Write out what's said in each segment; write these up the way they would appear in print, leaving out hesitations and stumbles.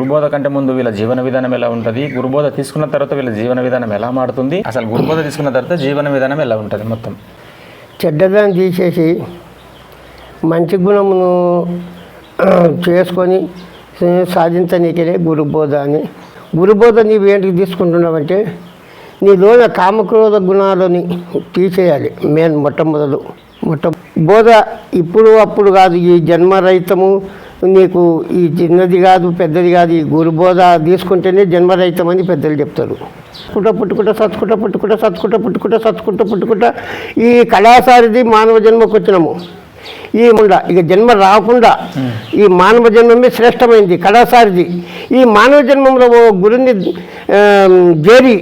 గురుబోధ కంటే ముందు వీళ్ళ జీవన విధానం ఎలా ఉంటుంది, గురుబోధ తీసుకున్న తర్వాత వీళ్ళ జీవన విధానం ఎలా మారుతుంది, అసలు గురుబోధ తీసుకున్న తర్వాత జీవన విధానం ఎలా ఉంటుంది మొత్తం. చెడ్డదాన్ని తీసేసి మంచి గుణమును చేసుకొని సాధించనీకే గురుబోధ అని. గురుబోధ నీవు ఏంటికి తీసుకుంటున్నావంటే నీలోన కామక్రోధ గుణాలని తీసేయాలి. మొట్టమొదలు బోధ ఇప్పుడు అప్పుడు కాదు, ఈ జన్మరహితము నీకు ఈ చిన్నది కాదు పెద్దది కాదు. ఈ గురుబోధ తీసుకుంటేనే జన్మరహితం అని పెద్దలు చెప్తారు. పుట్టుకుంటా ఈ కళాసారిది మానవ జన్మకు వచ్చినాము. ఈ ఇక జన్మ రాకుండా ఈ మానవ జన్మమే శ్రేష్టమైంది కళాసారిది. ఈ మానవ జన్మంలో ఓ గురుని చేరి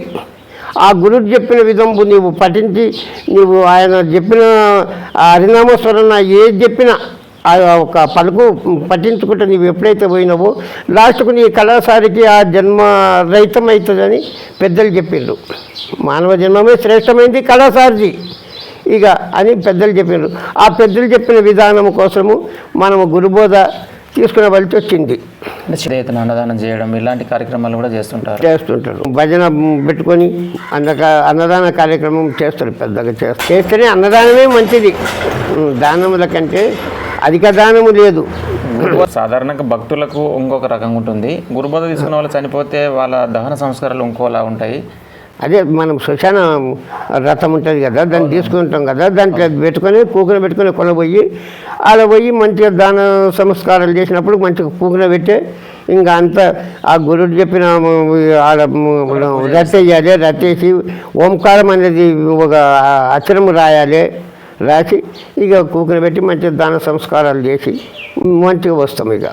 ఆ గురువు చెప్పిన విధంబు నీవు పఠించి నీవు ఆయన చెప్పిన హరినామస్వరణ ఏది చెప్పినా ఆ ఒక పలుకు పఠించుకుంటే నీవు ఎప్పుడైతే పోయినావో లాస్ట్కు నీ కళాసారికి ఆ జన్మ రహితం అవుతుందని పెద్దలు చెప్పిండ్రు. మానవ జన్మమే శ్రేష్టమైంది కళాసారిది ఇక అని పెద్దలు చెప్పిండ్రు. ఆ పెద్దలు చెప్పిన విధానం కోసము మనము గురుబోధ తీసుకునే వాళ్ళకి వచ్చింది. అన్నదానం చేయడం ఇలాంటి కార్యక్రమాలు కూడా చేస్తుంటారు. భజన పెట్టుకొని అన్నదాన కార్యక్రమం చేస్తారు. పెద్దగా చేస్తేనే అన్నదానమే మంచిది. దానముల కంటే అధిక దానము లేదు. సాధారణంగా భక్తులకు ఇంకొక రకంగా ఉంటుంది. గురుబోధ తీసుకున్న వాళ్ళు చనిపోతే వాళ్ళ దహన సంస్కారాలు ఇంకోలా ఉంటాయి. అదే మనం శ్మశాన రథం ఉంటుంది కదా, దాన్ని తీసుకుంటాం కదా, దాంట్లో పెట్టుకొని పూకున పెట్టుకొని కొనబోయి అలా పోయి మంచిగా దాన సంస్కారాలు చేసినప్పుడు మంచిగా పూకున పెట్టే ఇంకా అంతా ఆ గురుడు చెప్పిన ఆడ రత్తేయాలి. రత్తేసి ఓంకారం అనేది ఒక అక్షరము రాసి ఇక కూకున పెట్టి మంచిగా దాన సంస్కారాలు చేసి మంచిగా వస్తాం ఇక.